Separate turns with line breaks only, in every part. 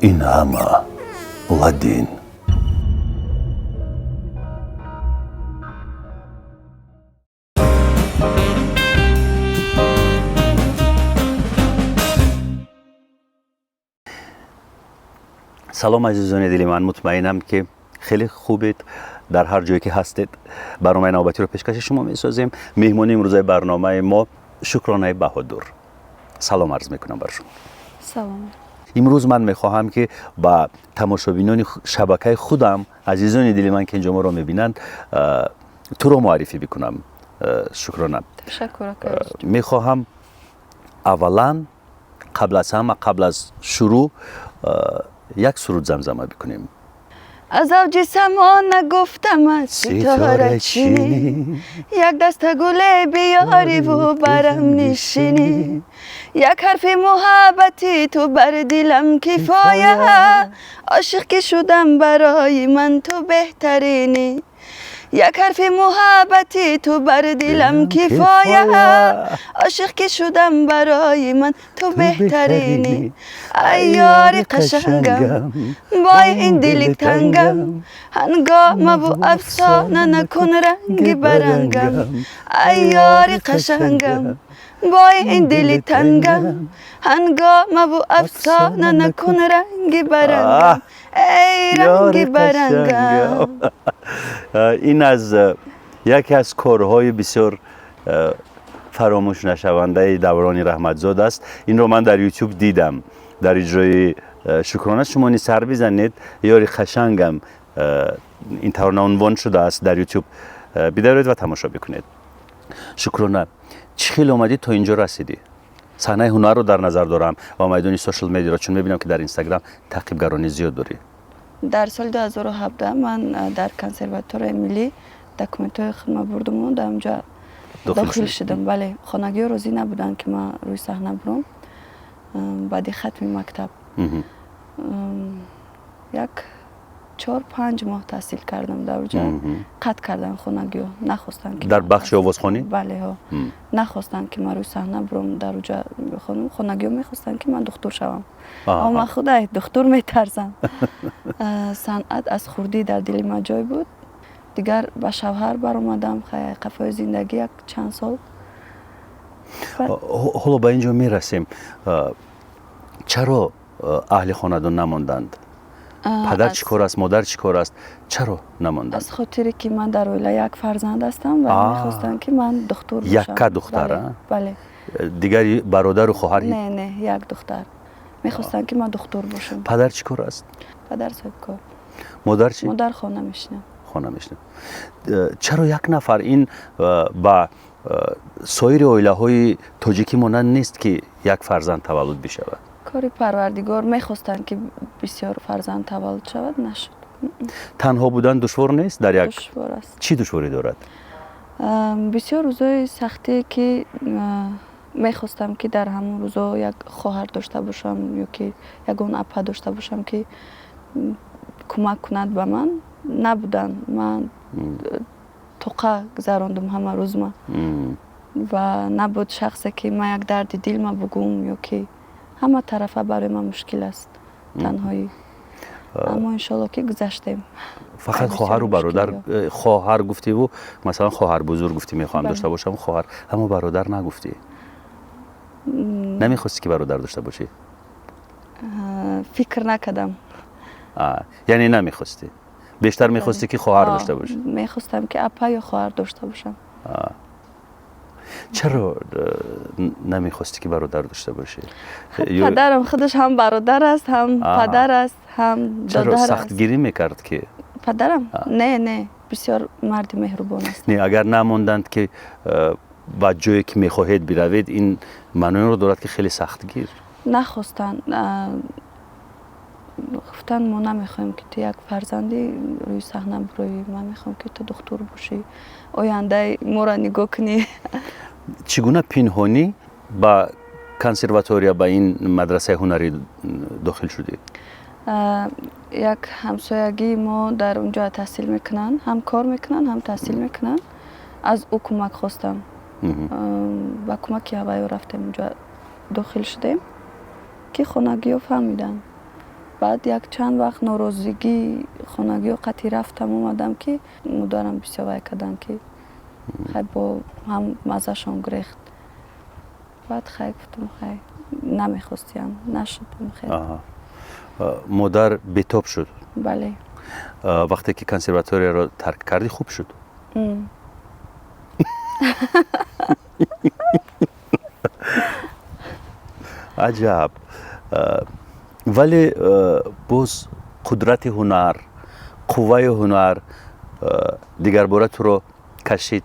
این همه لدین. سلام عزیزان دلی، من مطمئنم که خیلی خوبید. در هر جایی که هستید برنامه نوبتی رو پیشکش شما می‌سازیم. مهمون امروز برنامه ما شکرانه بهادر. سلام عرض میکنم برشون.
سلام.
امروز من میخواهم که با تماشابینان شبکه خودم، عزیزان دلی من که اینجا ما رو میبینند، تو رو معرفی بکنم. شکرانه.
تشکر.
میخواهم اولا قبل از شروع یک سرود زمزمه بکنیم.
از اوج سما نگفتم ستاره چینی، یک دست گل بیاری و برم نشینی، یک حرف محبتی تو بر دلم کفایه، عاشق که شدم برای من تو بهترینی، یک حرف محبتی تو بر دلم کفایه، عاشق که شدم برای من تو بهترینی، ای یار قشنگم با این دل تنگم، هنگام و افسانه نکن رنگ برنگم، ای یار قشنگم با این دل تنگم، هنگام و افسانه نکن رنگ برنگم، ای رنگ برنگم.
این از یکی از کارهای بسیار فراموش نشونده دوران رحمتزاده است. این رو من در یوتیوب دیدم. در اجرای شکرانه شما سر بزنید، یاری قشنگم این طور عنوان شده است. در یوتیوب بیدارید و تماشا بکنید. شکرانه، چه خیلی اومدی تا اینجا رسیدی؟ صحنه هنر رو در نظر دارم و میدانی سوشال مدیا را، چون میبینم که در اینستاگرام تعقیبگرانی زیاد داری.
در سال 2017 من در کنسرواتوار ملی دکومنت‌های خدمت بردم و در اونجا داخل شدم. بله، خانگی روزی نبودن که من روی صحنه برم. بعد ختم مکتب یک 4-5 ماه تحصیل کردم در اونجا. قطع کردن خانگی، نخواستن که
در بخش آوازخوانی؟
بله ها، نخواستن که من روی صحنه برم در اونجا بخونم. خانگی میخواستن که من دکتر شوم، اما من خودم دکتر میترسم. صنعت از خوردی در دل ما جای بود. دیگر به شوهر برآمدم، قفای زندگی یک چند سال.
حالا به اینجا میرسیم. چرا اهل خاندان نماندند؟ پدر چیکار است، مادر چیکار است؟ چرا نماندند؟
از خاطری که من در اویله یک فرزند هستم و میخواستن که من دکتر باشم.
یک دختر؟
بله.
دیگر برادر و خواهر؟
نه، یک دختر. میخواستن که من دکتر باشم.
پدر چیکار است؟
پدر صاحب کار.
مادر چی؟
مادر خانه میشنه.
خانه میشنه. چرا یک نفر این با سایر اویله های تاجیکی مانند نیست که یک فرزند تولد بشود؟
کاری پروردگار میخواستن که بسیار فرزند تولد شود، نشد.
تنها بودن دشوار نیست در یک؟
دشوار است.
چی دشواری دارد؟
بسیار روزای سختی که میخواستم که در همون روزا یک خواهر داشته باشم یا که یگان اپا داشته باشم که کمک کند به من. نبودن. من توقع گذراندم همه روز من و نبود شخصی که من یک درد دل ما بگم یا که همه طرفه برای من مشکل است تنهایی. اما انشالله که گذشتیم.
فقط خواهر و برادر؟ خواهر گفتی و مثلا خواهر بزرگ گفتی میخوام داشته باشم خواهر، اما برادر نگفتی؟ نمیخواستی که برادر داشته باشی؟
فکر نکردم.
یعنی نمیخواستی؟ بیشتر میخواستی که خواهر داشته باشی؟
میخواستم که اپا یا خواهر داشته باشم.
چرا نمیخواستی که برادر داشته باشی؟
پدرم خودش هم برادر است، هم پدر است، هم دادر است.
چرا سختگیری میکرد که؟
پدرم؟ نه، بسیار مرد مهربان است.
نه، اگر نماندند که با جایی که میخواهید بروید، این معنی رو دارد که خیلی سختگیر.
نخواستن. گفتن ما نمیخوایم که تو یک فرزندی روی صحنه بروی، من میخوام که تو دکتر باشی، آینده ما را نگاه کنی.
چگونه پنهانی با کنسرواتوار با این مدرسه هنری داخل شدی؟
یک همسایگی ما در اونجا تحصیل میکنن، هم کار میکنن هم تحصیل میکنن. از او کمک خواستم. با کمک هوایی رفتیم اونجا داخل شدیم که خانگی ها فهمیدن بعد یک چند وقت ناراضگی خانگی و قطعی رفتم اومدم که مادرم بسیار کردن که خیلی با هم مزهشان گریخت. بعد خیلی گفتم خیلی نمیخواستیم نشدم خیلی.
مادر بیتاب شد.
بله.
وقتی که کنسرواتوری رو ترک کردی خوب شد. عجب. ولی باز قدرت هنر، قوه هنر دیگر باره تو رو کشید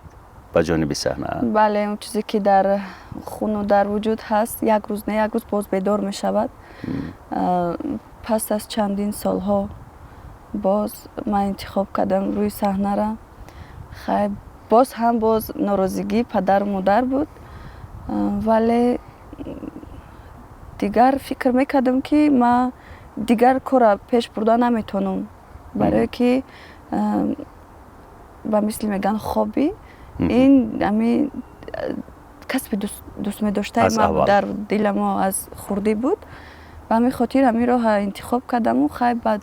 به جانب صحنه.
بله، اون چیزی که در خون و در وجود هست یک روز نه یک روز باز بیدار می شود. پس از چندین سالها باز من انتخاب کردم روی صحنه را. خیلی باز هم باز ناراضگی پدر و مادر بود، ولی دیگر فکر میکردم که من دیگر کار پیش بردن نمیتونم، برای که به مثل میگن خوابی این امی کسب دوست می داشته ما در دل ما از خورده بود. به همین خاطر همین راه انتخاب کردم و خیلی بعد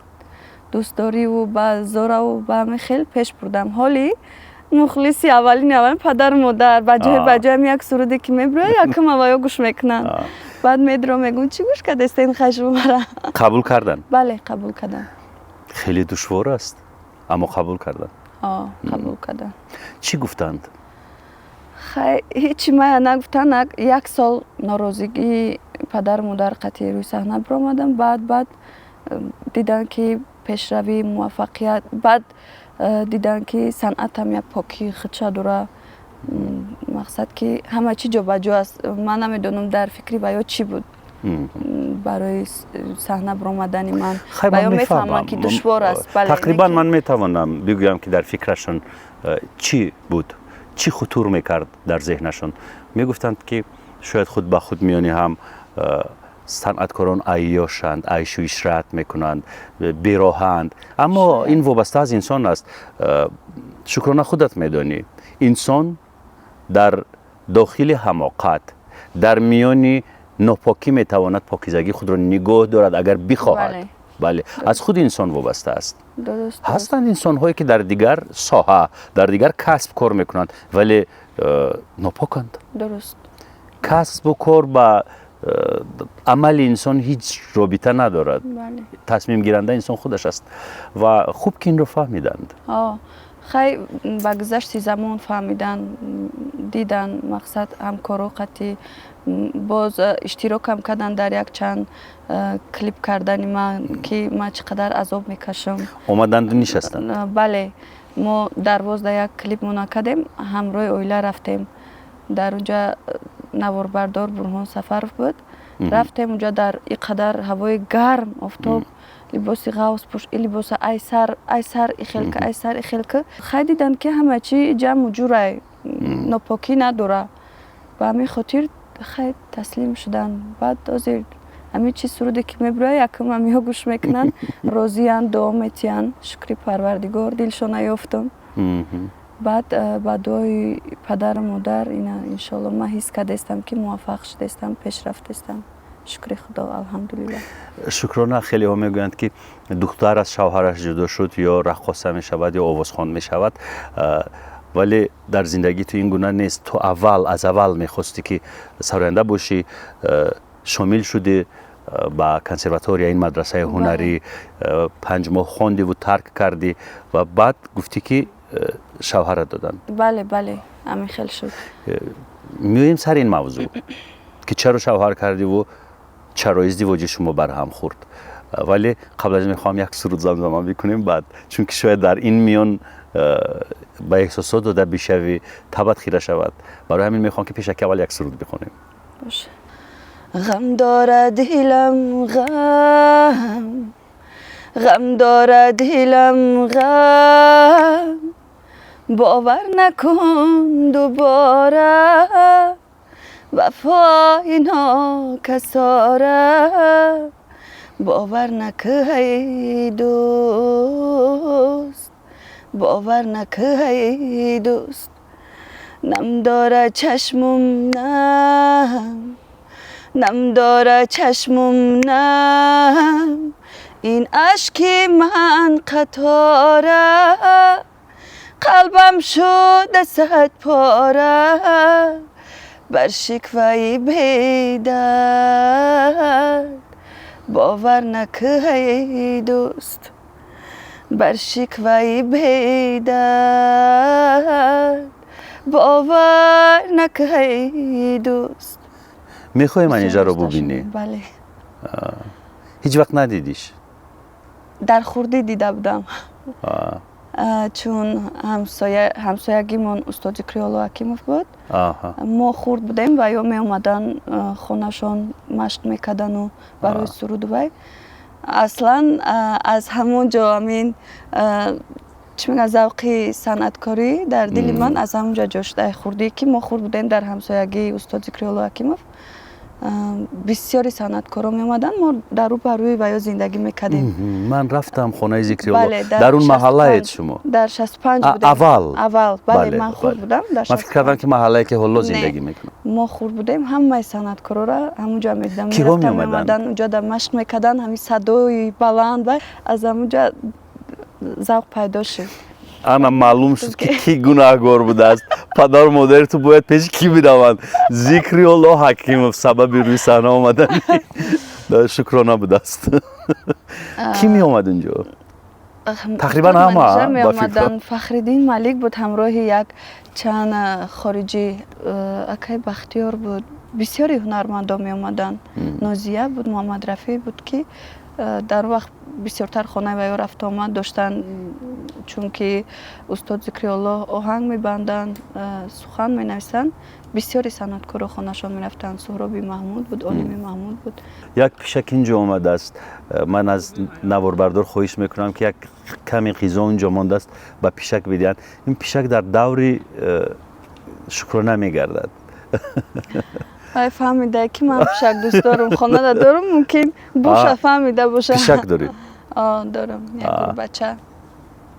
دوستداری و با زوره و به همین خیلی پیش بردم. حالی مخلصی اولین پدر مادر بجای یک سروده که میبره یکم اویا گوش میکنن. بعد میدرم میگم چی گوش کرده است این خشم مرا؟
قبول کردن؟
بله قبول کردن.
خیلی دشوار است اما قبول کردن.
قبول کردن.
چی گفتند؟
هیچی ما نگفتن. یک سال ناراضگی پدر مادر قطعی روی صحنه برآمدم. بعد دیدن که پیشروی موفقیت، بعد دیدن که صنعت هم یک پاکی خودش داره. مقصد که همه چی جا بجا است. من نمیدونم در فکری بیا چی بود برای صحنه برآمدن من. بیا میفهمم که دشوار است.
تقریبا من میتوانم بگویم که در فکرشون چی بود، چی خطور میکرد در ذهنشون. میگفتند که شاید خود به خود میانی هم صنعتکاران عیاشند، عیش و عشرت میکنند، بیراهند، اما این وابسته از انسان است. شکرانه خودت میدانی انسان در داخل حماقت در میانی ناپاکی میتواند پاکیزگی خود را نگاه دارد اگر بخواهد. بله از خود انسان وابسته است. هستند انسان هایی که در دیگر ساحه در دیگر کسب کار میکنند ولی ناپاکند.
درست.
کسب و کار با عمل انسان هیچ رابطه ندارد. تصمیم گیرنده انسان خودش است و خوب که این رو فهمیدند.
خیلی بگذشت زمان فهمیدن، دیدن مقصد همکارو قطعی باز اشتراک هم کردن در یک چند کلیپ کردن من که من چقدر عذاب میکشم.
اومدند نشستند؟
بله، ما در یک کلیپ منا کردیم، همراه اویله رفتیم. در اونجا نوار بردار برهان سفر بود. رفتیم اونجا در اینقدر هوای گرم آفتاب، لباس غوث پوش، لباس ایسر ایخلکه خیلی دیدن که همه چی جمع و جوره، ناپاکی نداره. و همین خاطر خیلی تسلیم شدن. بعد ازیر همین چی سروده که میبره یکم همیها گوش میکنن، راضیان، دعا میتین، شکری پروردگار دلشون یافتم. بعد با دعای پدر و مادر اینا انشالله من حس کرده استم که موفق شده استم، پیشرفت استم. شکر خدا الحمدلله.
شکرانه. خیلی ها میگویند که دختر از شوهرش جدا شد یا رقاصه می شود یا آوازخوان می شود، ولی در زندگی تو این گونه نیست. تو از اول میخواستی که سراینده باشی، شامل شدی با کنسرواتوری این مدرسه هنری، 5 ماه خواندی و ترک کردی و بعد گفتی که شوهرت دادن.
بله همین خیلی شد.
میایم سر این موضوع که چرا شوهر کردی و چرا ازدواج شما برهم خورد. ولی قبل از میخوام یک سرود زمزمه بکنیم بعد، چون که شاید در این میان به احساسات داده بشوی تبت خیره شود، برای همین میخوام که پیشک اول یک سرود بخونیم.
باشه. غم دارد دلم غم دارد دلم غم، باور نکن دوباره وفای ناکساره. باور نکه دوست، باور نکه دوست. نم داره چشمم نم داره چشمم نم، این اشکی من قطاره قلبم شده صد پاره بر شکوه بیدرد باور نکهی دوست بر شکوه بیدرد باور نکهی دوست.
میخوای من اینجا رو ببینی؟
بله.
هیچ وقت ندیدیش؟
در خوردی دیده بودم. چون همسایگیمون استاد کریولو حکیموف بود. ما خورد بودیم و یا می اومدن خونشون مشق میکردن و برای سرود وی. اصلا از همونجا همین چی میگن ذوقی صنعتکاری در دل من از همونجا جوشید. خوردی که ما خورد بودیم در همسایگی استاد کریولو حکیموف. بسیاری صنعتکارا می اومدن ما در رو بر روی ویا زندگی میکردیم.
من رفتم خانه ذکری‌الله در اون محله شما
در 65 بودیم. اول بله من خورد بودم در 65.
من فکر کردم که محله که حالا زندگی میکنم.
ما خورد بودیم همه صنعتکارا را همونجا میدیدم. میرفتم میومدن اونجا در مشق میکردن همین صدای بلند و از همونجا ذوق پیدا شد.
انا معلوم شد که کی گناهگار بوده است. پدر مادر تو باید پیش کی بدوند. ذکری‌الله حکیموف سبب روی صحنه آمدن شکرانه بوده است. کی می اومد اونجا؟ تقریبا همه
می اومدن. فخرالدین ملک بود همراه یک چند خارجی اکای بختیار بود. بسیاری هنرمندا می اومدن. نازیه بود، محمد رفیع بود که در وقت بسیارتر خانه و یا رفت آمد داشتن چون که استاد ذکری‌الله آهنگ میبندن سخن می نویسن. بسیاری صنعتکارا خانه‌شان میرفتن. سهرابی محمود بود، عالمی محمود بود.
یک پیشک اینجا آمده است. من از نواربردار خواهش میکنم که یک کمی غذا اونجا مانده است با پیشک بدین. این پیشک در دوری شکرانه میگردد.
فهمیده که من پیشک دوست دارم. خانه دارم ممکن باشه فهمیده باشه.
پیشک داری؟
دارم. یک بچه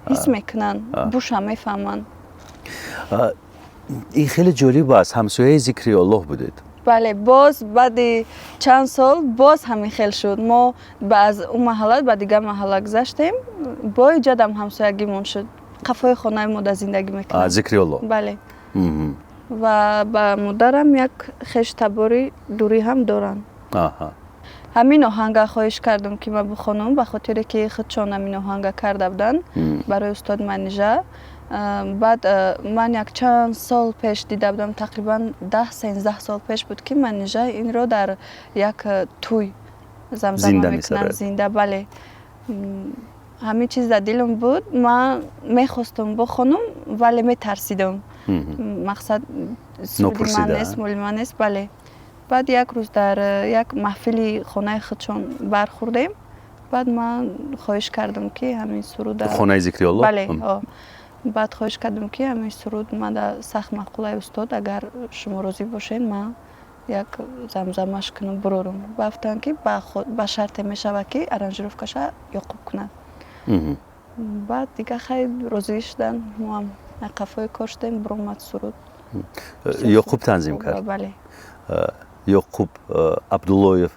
حس میکنن بوشه میفهمن.
این خیلی جالب است. همسایه ذکری‌الله بودید؟
بله باز بعد چند سال باز همین خیل شد. ما از اون محله به دیگه محله گذشتیم. با ایجاد همسایگیمون شد. قفای خانه ما در زندگی میکنن.
ذکری‌الله؟
بله. و با مادرم یک خش تباری دوری هم دارن. همین آهنگ خواهش کردم که من بخونم به خاطر که خودشان همین آهنگ کرده بودن برای استاد منیژه. بعد من یک چند سال پیش دیده بودم تقریبا 10-13 سال پیش بود که منیژه این رو در یک توی زمزمه میکنن زنده. بله همین چیز در دلم بود. من میخواستم بخونم ولی میترسیدم. مقصد سرودی من نیست مولی من نیست. بله بعد یک روز در یک محفلی خانه خودشان برخوردیم. بعد من خواهش کردم که همین سرود
خانه ذکری‌الله؟
بله بعد خواهش کردم که همین سرود من در سخت مقوله استاد اگر شما راضی باشین من یک زمزمش کنم برورم. گفتن که با شرط میشود که ارانژировکش یعقوب کنند. بعد دیگه خیلی راضی شدن. ما هم قفای کاشتیم برآمد سرود.
یعقوب تنظیم کرد؟
بله.
یعقوب عبداللهیف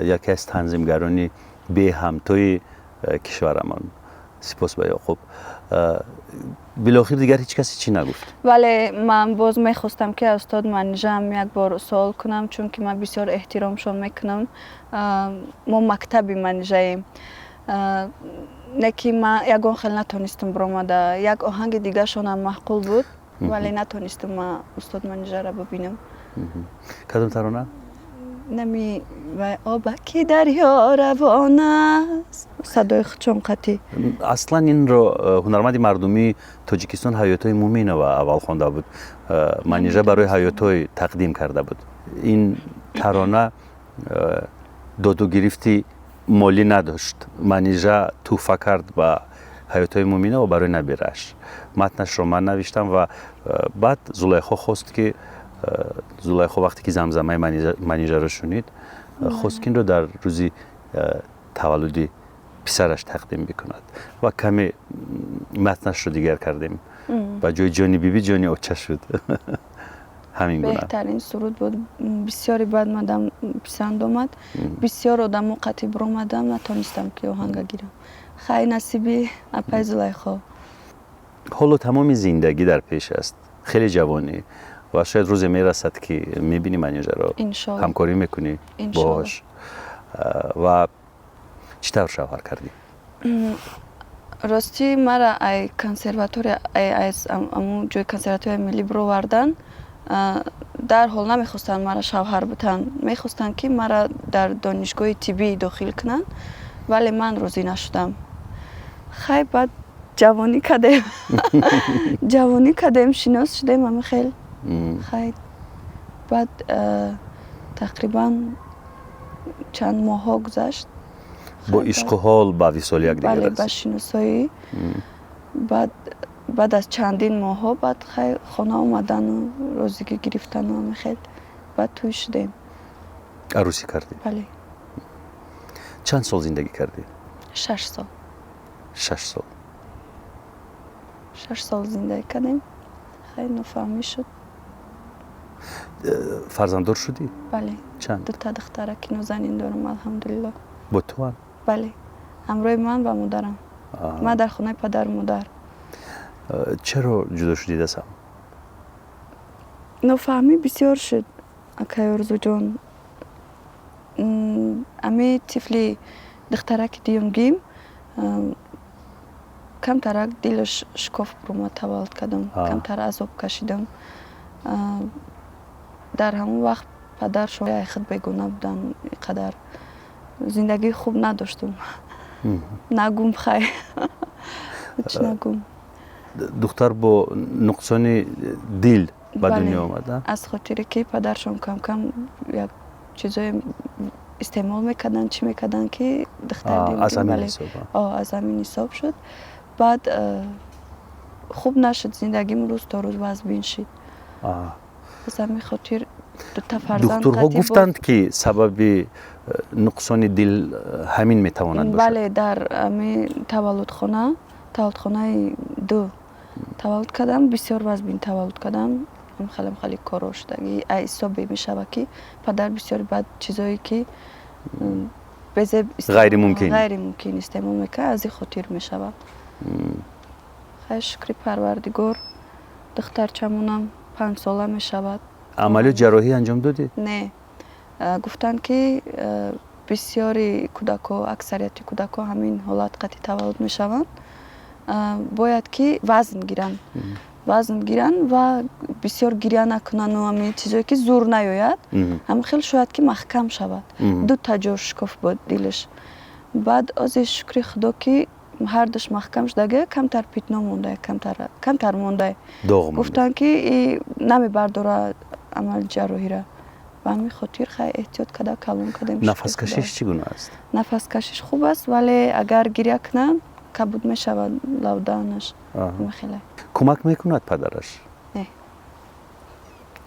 یکی از تنظیمگرانی به همتای کشورمان. سپاس به یعقوب. بالاخره دیگر هیچ کسی چی نگفت؟
ولی من باز میخواستم که استاد منیژه هم یک بار سوال کنم چون که من بسیار احترامشون میکنم. ما مکتبی منیژه ایم. نکی من یکان خیلی نتونستم برآمده. یک آهنگ دیگه شون هم معقول بود ولی نتونستم من استاد منیژه را ببینم.
کدام ترانه؟
نمی و آبکی دریا روان است. صدای خودشون قطعی.
اصلا این رو هنرمند مردمی تاجیکستان حیاتای مومینوو اول خوانده بود. منیژه برای حیاتای تقدیم کرده بود. این ترانه داد و گرفتی مالی نداشت. منیژه توفه کرد با حیاتای مومینوو برای نبیرش. متنش رو من نوشتم و بعد زلیخا خواست که زلیخا وقتی که زمزمه منیژه رو شنید خواست که این رو در روزی تولدی پسرش تقدیم بکند و کمی متنش رو دیگر کردیم. با جای جانی بیبی جانی اوچه شد. همین گونه
بهترین سرود بود. بسیاری بعد مدام پسند آمد. بسیار آدم قطعی برآمدم نتونستم که آهنگ گیرم. خیلی نصیبی اپای زلیخا.
حالا تمام زندگی در پیش است. خیلی جوانی و شاید روزی میرسد که میبینی منیژه را
انشالله.
همکاری میکنی
انشالله.
باش و چطور شوهر کردی؟
راستی مرا ای کنسرواتوری از امو جای کنسرواتوری ملی برآوردن. در حال نمیخواستن مرا شوهر بتن، میخواستن که مرا در دانشگاه طبی داخل کنن، ولی من راضی نشدم. خیلی بعد جوانی کردیم شناس شدیم همه خیلی بعد تقریبا چند ماه گذشت
با عشق و حال با وصال یک دیگر
بله
است.
با شناسایی بعد از چندین ماه بعد خیلی خانه آمدن و روزگی گرفتن و همه خیلی بعد توی شدیم.
عروسی کردی؟
بله.
چند سال زندگی کردی؟
6 سال.
6 سال.
6 سال زندگی کردیم. خیلی نفهمی شد.
فرزنددار شدی؟
بله.
چند؟
2 دخترک نازنین دارم الحمدلله.
با تو هم؟
بله. همراه من و مادرم. من در خانه پدر و مادر.
چرا جدا شدی دستم؟
نفهمی بسیار شد. اکای ارزو جان. امی طفلی دخترک دیم گیم کم ترک دلش شکاف برومد تولد کردم. کم تر عذاب کشیدم. در همون وقت پدر شوی خود بگونه بودن. قدر زندگی خوب نداشتم. نگم خیلی. هیچ نگم.
دختر با نقصان دل به دنیا آمده؟
از خاطر که پدرشون کم کم یک چیزای استعمال میکردن چی میکردن که دختر دل
از همین حساب.
از همین حساب شد. بعد خوب نشد زندگیم روز تا روز وضع شد. از همین خاطر 2 فرزند
دکترها گفتند که سبب نقصان دل همین میتواند باشد.
بله در همین تولدخانه 2 تولد کردم. بسیار وزبین تولد کردم. خیلی کارا شدگی حساب میشود که پدر بسیار بد چیزایی که
غیر ممکن
استعمال میکنه از این خاطر میشود. خیلی شکر پروردگار. دختر چمونم 5 ساله میشود.
عملیات جراحی انجام دادی؟
نه. گفتن که بسیاری کودک‌ها اکثریت کودک‌ها همین حالت قطعی تولد میشوند. باید که وزن گیرن و بسیار گریه نکنن و همین چیزایی که زور نیاید هم خیلی شاید که محکم شود. 2 تا جور شکاف بود دلش. بعد از شکر خدا که هر دوش محکم شده کمتر پیتنا مونده کمتر مونده. گفتن که نمی برداره عمل جراحی را. و همین خاطر خیلی احتیاط کرده کلون کردیم.
نفس کشیش چگونه است؟
نفس کشیش خوب است ولی اگر گریه کنن کبود می شود لودانش. خیلی
کمک میکند پدرش؟
نه.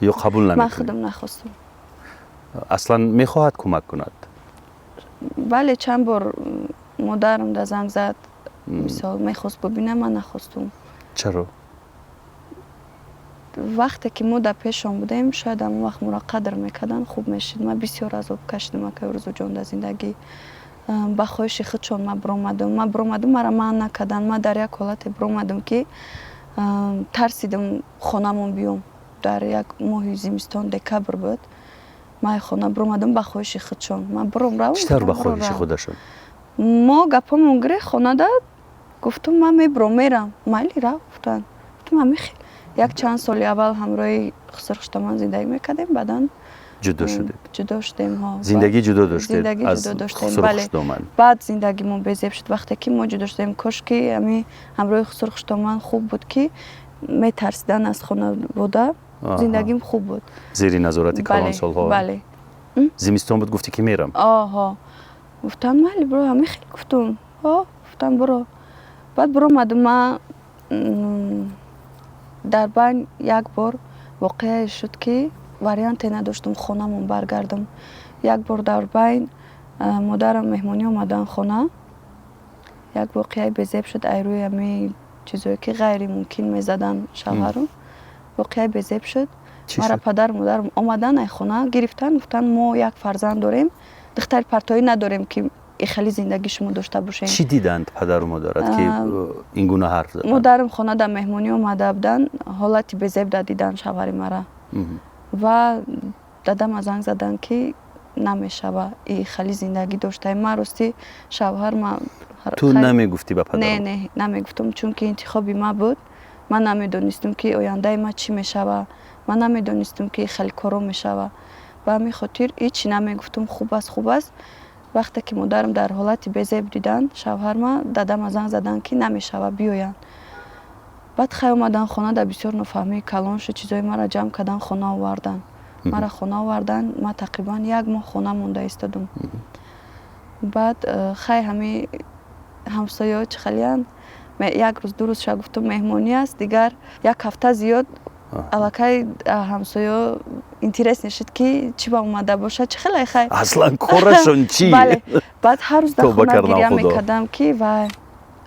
یا قبول نمیکنه؟
من خودم نخواستم.
اصلا میخواهد کمک کند؟
بله چند بار مادرم در زنگ زد. مثال میخواست ببینه من نخواستم.
چرا؟
وقتی که ما در پیشم بودیم شاید هم وقت مرا قدر میکردن خوب میشد. من بسیار عذاب کشیدم که ارزو جان در زندگی. با خواهش خودشون من برآمدم مرا من نکردن. من در یک حالت برآمدم که ترسیدم خانمون بیام. در یک ماه زمستان دکبر بود. من خانه برآمدم با خواهش خودشون. من برام
چطور با خواهش خودشون؟
ما گپمون گره خانه داد. گفتم من میرم. مالی رفتن. گفتم من یک چند سال اول همراه خسرخشتمان زندگی میکردیم بعداً جدا شدیم.
زندگی جدا داشتید
از
خسرخشتمان؟
بعد زندگیمون بزیب شد. وقتی که ما جدا شدیم کاش که همین همراه خسرخشتمان خوب بود که میترسیدن از خانه بوده. زندگیم خوب بود
زیر نظارت کلان سالها.
بله.
زمستان بود گفتی که میرم.
گفتم مالی برو همین خیلی گفتم. گفتم برو. بعد برآمدم. من در بین یک بار واقعه شد که وریانت نداشتم خونه‌مون برگردم. یک بار در بین مادرم مهمانی اومدن خونه. یک واقعه بزیب شد ایروی همه چیزایی که غیر ممکن میزدن شوهرم. واقعه بزیب شد. мара падар модарам омадан ай хона гирифтан гуфтан мо як фарзанд дорем духтари партоӣ надорем ки хеле зиндаги шумо дошта бошем.
چی دیدند پدر و مادرت که این گونه حرف زدند؟
مادرم خانه در مهمونی اومده بودن حالتی بزبده دیدن شوهر مرا و دادم از زنگ زدن که نمیشوه این خیلی زندگی داشته ما راستی شوهر ما
تو نمیگفتی به پدر؟
نه نمیگفتم چون که انتخابی ما بود من نمیدونستم که آینده ما چی میشوه من نمیدونستم که خیلی کارو میشوه و همین خاطر هیچی نمیگفتم خوب است وقتی که مادرم در حالت بزب دیدن شوهر ما دادم از زنگ زدن که نمیشوه بیاین بعد خیلی اومدن خانه در بسیار نفهمی کلان شد چیزای مرا جمع کردن خانه آوردن مرا خانه آوردن ما تقریبا 1 ماه خانه مونده ایستادم بعد خیلی همه همسایه‌ها چخلیان یک روز دو روز شب گفتم مهمونی است دیگر 1 هفته زیاد الکی همسایه اینترس نشد که چی با اومده باشه چه خیلی
اصلا کارشون چی؟
بله بعد هر روز در خانه گریه میکردم که و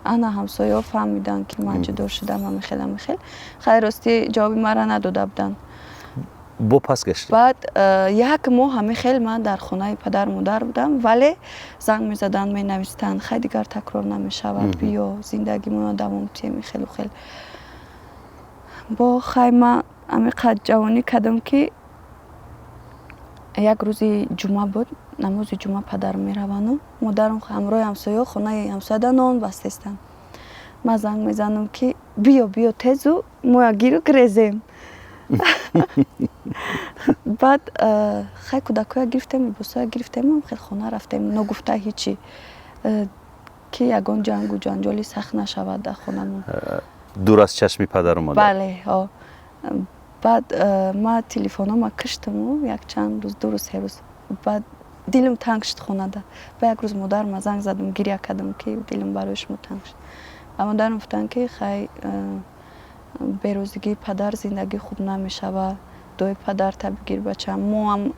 انا همسایه فهمیدن که من جدا شدم و میخیل خیلی راستی جوابی مرا نداده بودن
با پس گشتی؟
بعد 1 ماه همه خیلی من در خانه پدر مادر بودم ولی زنگ میزدن می نوشتن خیلی دیگر تکرار نمیشود بیا زندگی ما دوام تیم خیلی با خیمه قد جوانی کردم که یک روزی جمعه بود نماز جمعه پدر میروند و مادرم همراه همسایه خانه همسایه نان بسته استن من زنگ میزنم که بیا تیزو ما گیرو گریزیم بعد خیلی کودکای گرفتیم بوسای گرفتیم خیلی خانه رفتیم نگفته هیچی که یگان جنگ و جنجالی سخت نشود در خانه
دور از چشمی پدر و مادر؟
بله بعد ما تلفنم کشتم و یک چند روز 2 روز 3 روز بعد دلم تنگ شد خانه ده با یک روز مادرم زنگ زدم گریه کردم که دلم برایش تنگ شد و مادرم گفتن که خیلی بیروزگی پدر زندگی خوب نمیشود دوی پدر تا بگیر بچم ما هم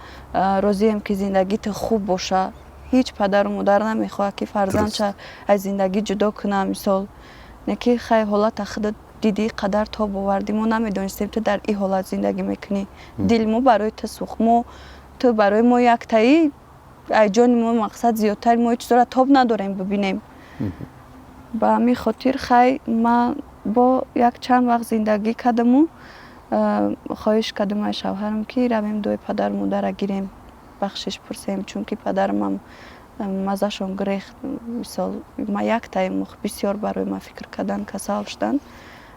راضیم که زندگی تو خوب باشه هیچ پدر و مادر نمیخواد که فرزندش از زندگی جدا کنه مثال نکی خیلی حالت خودت دیدی قدر تا باوردی ما نمیدونستیم تو در این حالت زندگی میکنی دل ما برای تو سوخت تو برای ما یک تایی جان ما مقصد زیادتر ما هیچ طور تاب نداریم ببینیم با همین خاطر خیلی ما با یک چند وقت زندگی کردم و خواهش کردم از شوهرم که رویم دوی پدر مادر گیریم بخشش پرسیم چون که پدرم هم مزهشون گریخت مثال ما یک تایم بسیار برای ما فکر کردن کسال شدن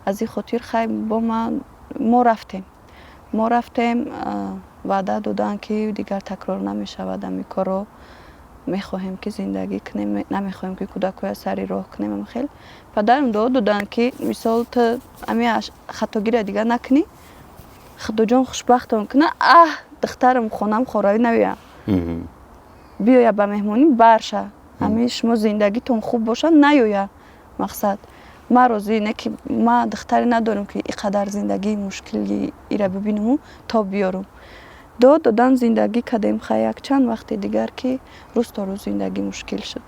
از این خاطر خیلی با ما رفتیم وعده دادن که دیگر تکرار نمیشود این کارو میخواهیم که زندگی کنیم نمیخواهیم که کودکای سری راه کنیم خیلی پدرم دادن که مثال تو امی خطاگیری دیگر نکنی خدا جان خوشبختم کنه دخترم خونم خورایی نویه بیایا به مهمونی برشه همه شما زندگیتون خوب باشه نیایا مقصد ما روزی نه که ما دختری ندارم که اینقدر زندگی مشکلی ایره ببینم تا بیارم دادن زندگی کردیم خیلی یک چند وقت دیگر که روز تا روز زندگی مشکل شد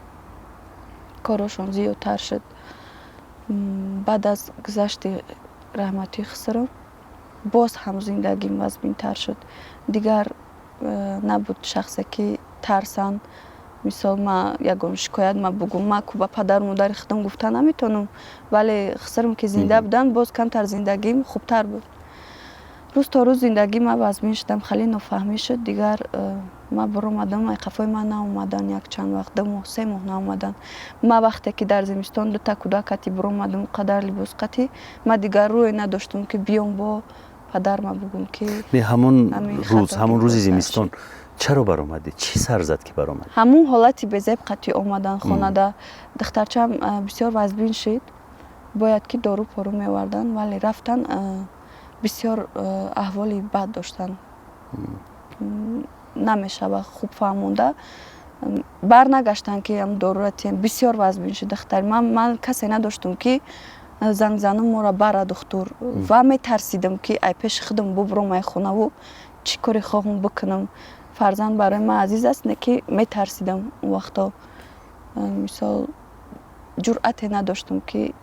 کاراشون زیادتر شد بعد از گذشت رحمتی خسرو باز هم زندگی مزمین‌تر شد دیگر نبود شخصی که ترسان مثال ما یگان شکایت ما بگم ما کو با پدر مادر خودم گفتن نمیتونم ولی خسرم که زنده بودن باز کمتر زندگیم خوبتر بود روز تا روز زندگی ما وزمین شدم خیلی نفهمی شد دیگر ما برو اومدم قفای من اومدن یک چند وقت 2 ماه 3 ماه اومدن ما وقتی که در زمستان 2 تا کودکتی برو اومدم قدر لباس قتی ما دیگر روی نداشتم که بیام با پدر ما بگم که
همون روز زمستان چرا برآمدی؟ چی سر زد که برآمدی؟
همون حالتی به زب قطعی اومدن خانه ده دخترچم بسیار وزبین شد باید که دارو پارو میوردن ولی رفتن بسیار احوالی بد داشتن نمیشه خوب فهمونده برنگشتن که هم داروتی بسیار وزبین شد دختر من کسی نداشتم که زنگ زنم مرا بره دکتر و میترسیدم که ای پیش خودم ببرم ای خونه و چی کاری خواهم بکنم فرزند برای من عزیز است نه که میترسیدم اون وقتا مثال جرأت نداشتم که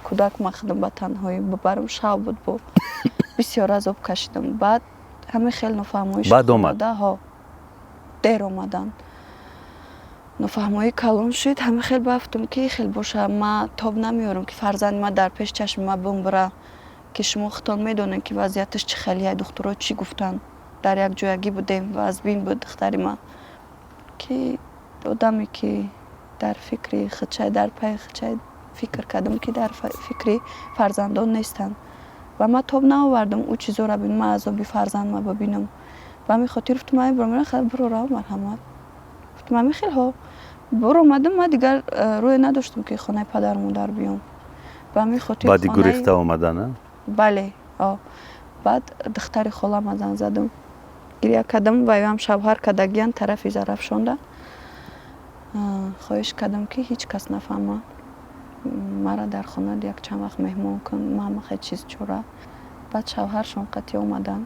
کودک ما خودم به تنهایی ببرم شب بود بسیار از آب کشیدم. بعد همه خیلی نفهمایش
بعد آمد؟
ها دیر آمدن. نفهمایی کلان شد. همه خیلی بافتم که خیلی باشه. ما تاب نمیارم که فرزند ما در پیش چشم ما بمبره که شما خودتان میدونین که وضعیتش چه خیلیه. دخترها چی گفتن. در یک جایگی بودیم و از بین بود دختری ما که آدمی که در فکری خودشه در پای خودشه فکر کردم که در فکری فرزندان نیستن و ما تاب نآوردم او چیزا را ببینم. ما عذاب فرزند ما ببینم و همین خاطر گفتم من برو خیلی برو را مرحمت. گفتم من خیلی ها برو اومدم. ما دیگر روی نداشتم که خانه پدر مادر بیام و همین خاطر
بعد گریخته اومدن؟
بله. بعد دختر خالم زنگ زدم گریه کردم و هم شوهر کدگیان طرفی ظرف شونده. خواهش کردم که هیچ کس نفهمه مرا در خانه یک چند وقت مهمان کن. ما خیلی چیز چوره. بعد شوهرشون قطعی اومدن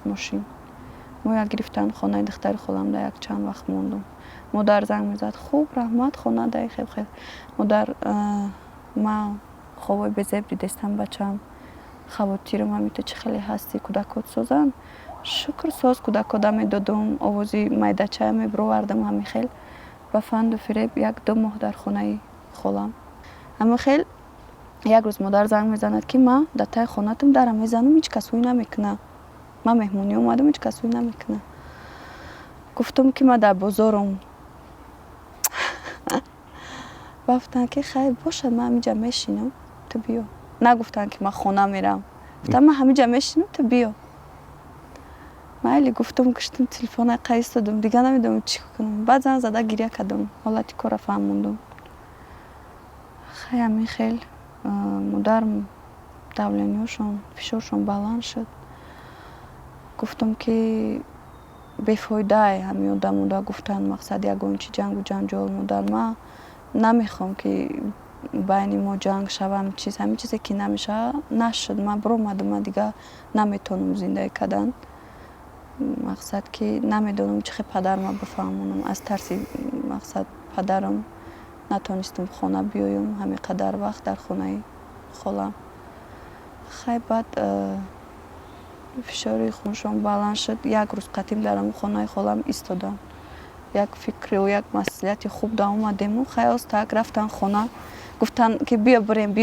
ماشین ما گرفتن خانه دختر خالم در یک چند وقت موندم. مادر زنگ میزد خوب رحمت خانه در خیلی خیلی. مادر ما خوابای بزبری دستم بچم خواتیرم همیته چه خیلی هستی کودکات سازن. شکر ساز کودکات می دادم آوازی میدچه می بروردم همین خیلی و فند و فریب یک دو ماه در خانه خالم. همین خیلی یک روز مادر زنگ میزند که ما در تای خانه‌تم درم میزنم هیچ کس روی نمیکنه. ما مهمونی اومدم هیچ کس روی نمیکنه. گفتم که ما در بازارم. گفتن که خیلی باشه من همینجا میشینم تو بیا. نگفتن که من خانه میرم. گفتم من همینجا میشینم تو بیا. من گفتم کشتم تلفن قیس دادم دیگه نمیدونم چی کنم. بعد زنگ زده گریه کردم حالتی کار فهموندم. خیلی خیلی مادرم давлениёшон фишоршон баланд шуд. گفتم که بفایده همین آدم گفتن مقصد یگان چی جنگ و جنجال مادر ما نمیخوام که بین ما جنگ شوم چیز همین چیزی که نمیشه نشد. من برو اومدم دیگه نمیتونم زندگی کردن. مقصد که نمیدونم چه پدر ما بفهمونم از ترس مقصد پدرم نتونستم خانه بیایم همین قدر وقت در خانه خالم. خیلی بعد فشاری خونشون بلند شد. یک روز قدیم درم خانه خالم ایستادم. یک فکر و یک مسئولیت خوب دا اومدیم و خیلی از تک رفتن خانه. گفتن که بیا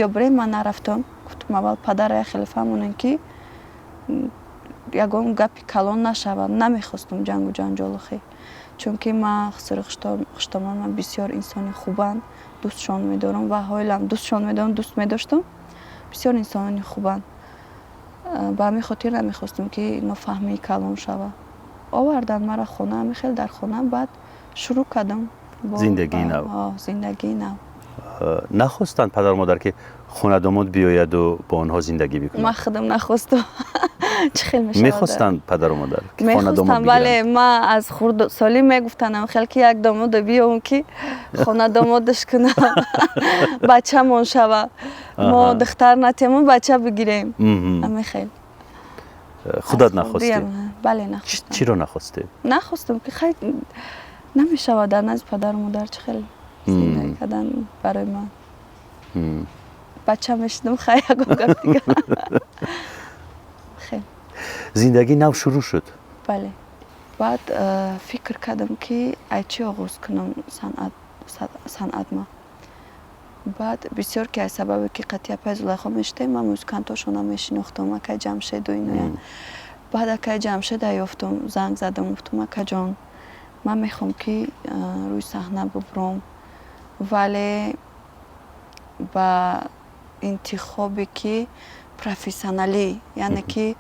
بریم من نرفتم. گفتم اول پدر خیلی فهمونن که یگان گپی کلان نشود. نمیخواستم جنگ و جنجال خیلی چون که من خشتمان من بسیار انسانی خوبن دوستشان میدارم و حالم دوستشان میدارم دوست میداشتم بسیار انسانی خوبن. با همین خاطر نمیخواستم که نفهمی کلان شود. آوردن مرا خانه همین خیلی در خانه. بعد شروع کردم زندگی نو.
نخواستن پدر مادر که خانه داماد بیاید و با آنها زندگی بکنند؟
من خودم نخواستم. چه خیلی میشه
میخواستن پدر و مادر که خانه داماد
میخواستم ولی ما از خورد سالی میگفتن خیلی که یک داماد بیام که خانه دامادش کنم بچه من شوه ما دختر نتیم بچه بگیریم. همین خیلی
خودت نخواستی؟
بله نخواستم.
چی رو نخواستی؟
نخواستم که خیلی نمیشه در نزد پدر و مادر چه خیلی زندگی کردن برای من. بچه میشدم خیلی گفت دیگه. خیلی
زندگی نو شروع شد.
بله. بعد فکر کردم که چی آغاز کنم صنعت ما. بعد بسیار که از سبب که قطعه پای زلیخا میشته من موزیکانتاشون هم میشناختم اکای جمشید و اینو. بعد اکای جمشید یافتم زنگ زدم گفتم اکا جان من میخوام که روی صحنه ببرم ولی با انتخابی که پروفسیونالی یعنی که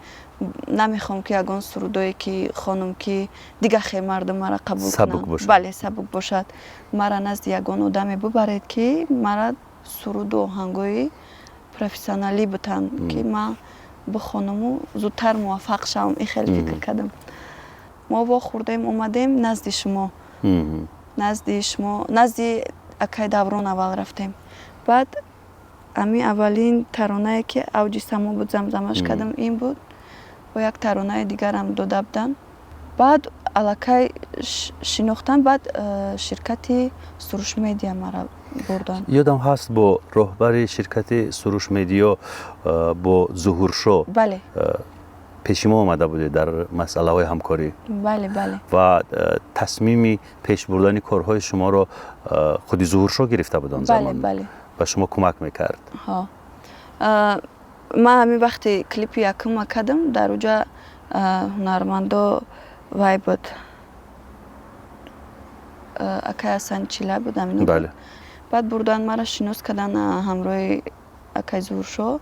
نمیخوام که یگان سرودایی که خانم که دیگه خیلی مردم مرا قبول کنن. بله سبک باشد. مرا نزد یگان آدمی ببرید که مرا سرود و آهنگای پروفسیونالی بتن که من بخونم و زودتر موفق شوم. این خیلی فکر کردم. ما با خوردیم اومدیم نزد شما نزد اکای دوران اول رفتیم. بعد امی اولین ترانه که اوج سما بود زمزمش کردم این بود و یک ترانه دیگر هم داده بودن. بعد علاقه شناختن. بعد شرکت سروش میدیا مرا بردن.
یادم هست با رهبر شرکت سروش میدیا با ظهور شو
بله
پیش ما آمده بودی در مسئله های همکاری
بله بله
و تصمیم پیش بردن کارهای شما رو خودی ظهور شو گرفته بود آن
بله
زمان
بله
و شما کمک میکرد.
ها ما همین وقتی کلیپ یکم کردم در اونجا هنرمندا وای بود اکای حسن چیله بودم اینو
بله.
بعد بردن مرا شناس کردن همراه اکای ظهور شو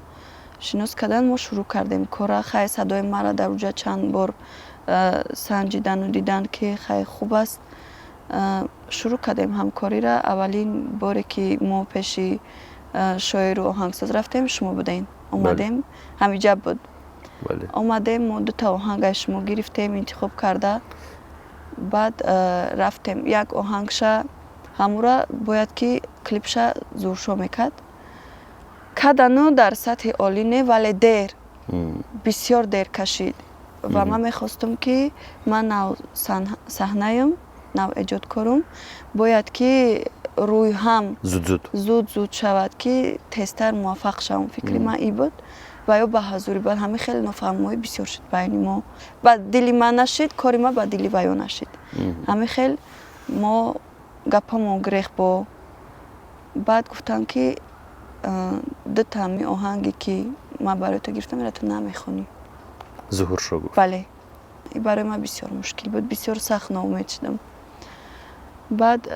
شناس کردن ما شروع کردیم کارا خیلی صدای مرا در اونجا چند بار سنجیدن و دیدن که خیلی خوب است شروع کردیم همکاری را اولین باری که ما پیش شاعر و آهنگساز رفتیم شما بودین اومدیم همینجا بود
بله.
اومدیم ما دو تا آهنگ شما گرفتیم انتخاب کرده بعد رفتیم یک آهنگش همورا باید که کلیپش زور شو میکرد کدنو در سطح عالی نه ولی دیر بسیار دیر کشید و من میخواستم که من نو صحنه‌ام نو ایجادکارم باید که روی هم زود شود که تستر موفق شوم فکری من ای بود و یا به حضوری بعد همه خیلی نفهمای بسیار شد بین ما و دلی من نشید کاری ما با دلی ویو نشید همه خیلی ما گپامون گریخ با بعد گفتم که دو تا می آهنگی که ما برای تو گرفتم را تو نمیخونی
ظهور شو گفت.
بله این برای من بسیار مشکل بود بسیار سخت ناامید شدم بعد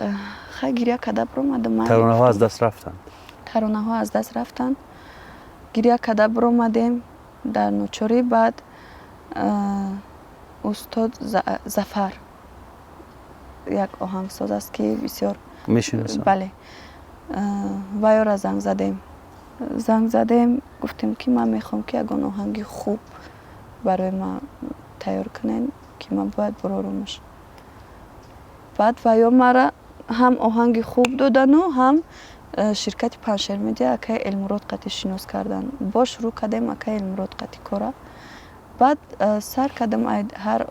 خیلی گریه کده برآمدم
ترانه ها از دست رفتن
ترانه ها از دست رفتن گریه کده برآمدیم در نوچوری بعد استاد ظفر یک آهنگساز است که بسیار
میشناسم.
بله ویا را زنگ زدیم گفتیم که من میخوام که یک آهنگ خوب برای ما تیار کنین که من باید برارمش بعد ویا مرا هم آهنگ خوب دادن و هم شرکت پنشر میدیا اکای علمراد قطعی شناس کردن با شروع کردیم اکای علمراد قطعی کارا بعد سر کردم هر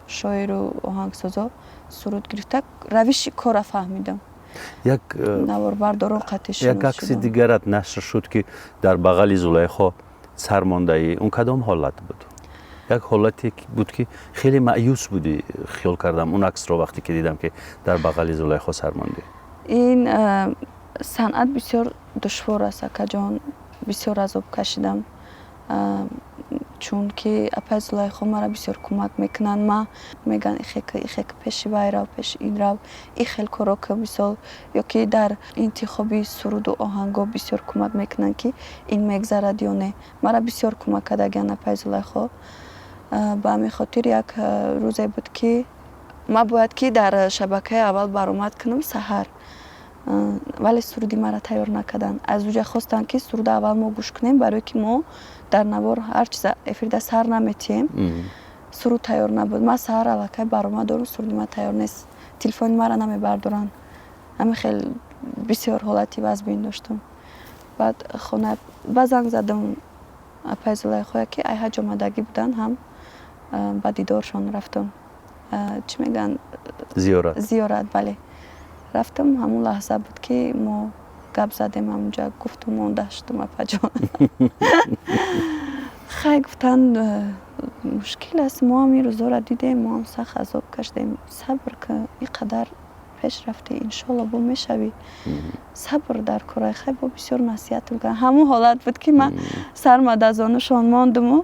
شاعر و آهنگسازا سرود گرفته روش کار فهمیدم
یک
نوار برداران قطعی شناس
یک عکس دیگرت نشر شد که در بغل زلیخا سرمانده ای اون کدام حالت بود؟ یک حالتی بود که خیلی مایوس بودی خیال کردم اون عکس رو وقتی که دیدم که در بغل زلیخا سرمانده.
این صنعت بسیار دشوار است اکا جان بسیار عذاب کشیدم چون که اپای زلیخا مرا بسیار کمک میکنن ما میگن ایخک پیش وای رو پیش این رو ای خیلی کارا که مثال یا که در انتخابی سرود و آهنگا بسیار کمک میکنن که این میگذرد یا نه مرا بسیار کمک کردگن اپای زلیخا با همین خاطر یک روزی بود که ما باید که در شبکه اول برآمد کنم سحر ولی سرودی مرا تیار نکردن از اونجا خواستن که سرود اول ما گوش کنیم برای که ما در نوار هر چیز افرده سر نمیتیم سرود تیار نبود ما سحر علاقه برآمد دارم سرودی ما تیار نیست تلفن مرا نمیبردارن همه خیلی بسیار حالتی وضع داشتم بعد خونه زنگ زدم اپای زلیخا که ای حج آمدگی بودن هم با دیدارشان رفتم چی میگن زیارت بله رفتم همون لحظه بود که ما گپ زدیم همونجا گفتم مانده شدم اپا جان خیلی گفتن مشکل است ما هم این روزا را دیدیم ما هم سخت عذاب کشیدیم صبر که اینقدر پیش رفته انشالله با میشوی صبر در کارای خیلی با بسیار نصیحت میکنم همون حالت بود که من سرمد از آنشان ماندم و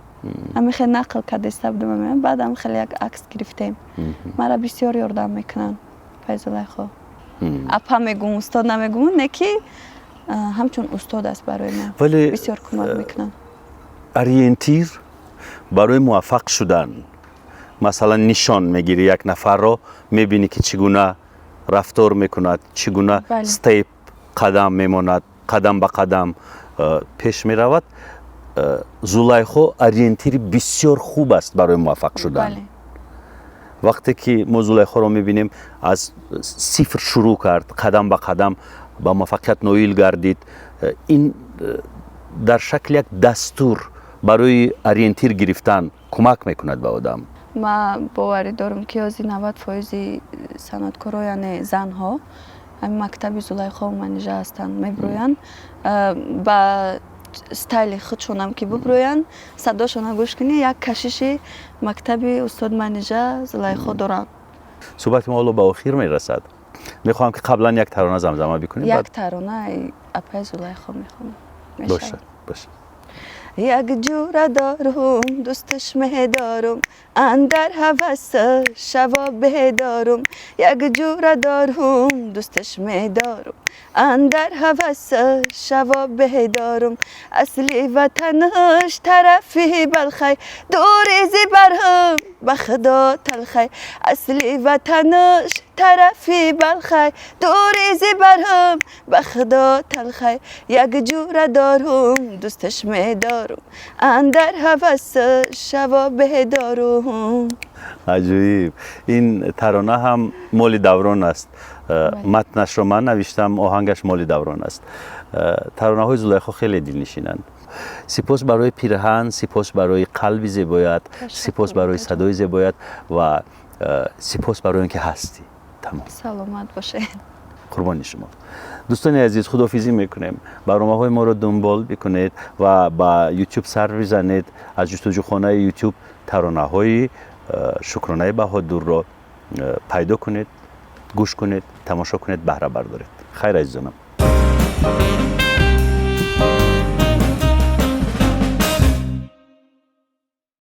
همین خیلی نقل کردسته بودم بعد هم خیلی یک عکس گرفتیم مرا بسیار یاردم میکنن پای زلیخا اپا میگم استاد نمیگم نه که همچون استاد است برای من بسیار کمک میکنن
اریینتیر برای موفق شدن مثلا نشان میگیری یک نفر رو میبینی که چگونه رفتار میکند چگونه استپ قدم میماند قدم به قدم پیش میرود زلیخا اریینتیر بسیار خوب است برای موفق شدن وقتی که ما زلیخا رو میبینیم از صفر شروع کرد قدم به قدم با موفقیت نائل گردید این در شکل یک دستور برای اریینتیر گرفتن کمک میکند به آدم
ما باوری دارم که از 90% صنعتکارا یعنی زنها همین مکتب زلیخا و منیژه هستند میبروین با стайли худшонам ки буброян садошона гӯш кунӣ як кашиши мактаби устод манижа Зулайхо доранд.
صحبت ما حالا به آخر میرسد. میخوام که قبلا یک ترانه زمزمه بکنیم.
یک ترانه اپای زلیخا میخوام.
باشه باشه.
یک جوره دارم دوستش دارم اندر هوس شوابه دارم یک جوره دارم دوستش دارم اندر هوس شوابه دارم اصلی وطنش طرفی بلخی دوری برهم به خدا تلخی اصلی وطنش طرفی بلخی دوری برهم به خدا تلخی یک جوره دارم دوستش دارم اندر هوس شوابه دارم.
عجیب. این ترانه هم مال دوران است. متنش رو من نوشتم، آهنگش مال دوران است. ترانه های زلیخا خیلی دلنشینند. سپاس برای پیرهن، سپاس برای قلب زیبایت، سپاس برای صدای زیبایت و سپاس برای اینکه هستی. تمام.
سلامت باشید.
قربان شما. دوستان عزیز خداحافظی میکنیم. برنامه‌های ما رو دنبال بکنید و با یوتیوب سر بزنید. از جستجوخانه یوتیوب ترانه‌های شکرانه بهادر رو پیدا کنید، گوش کنید، تماشا کنید، بهره بردارید. خیر عزیزانم.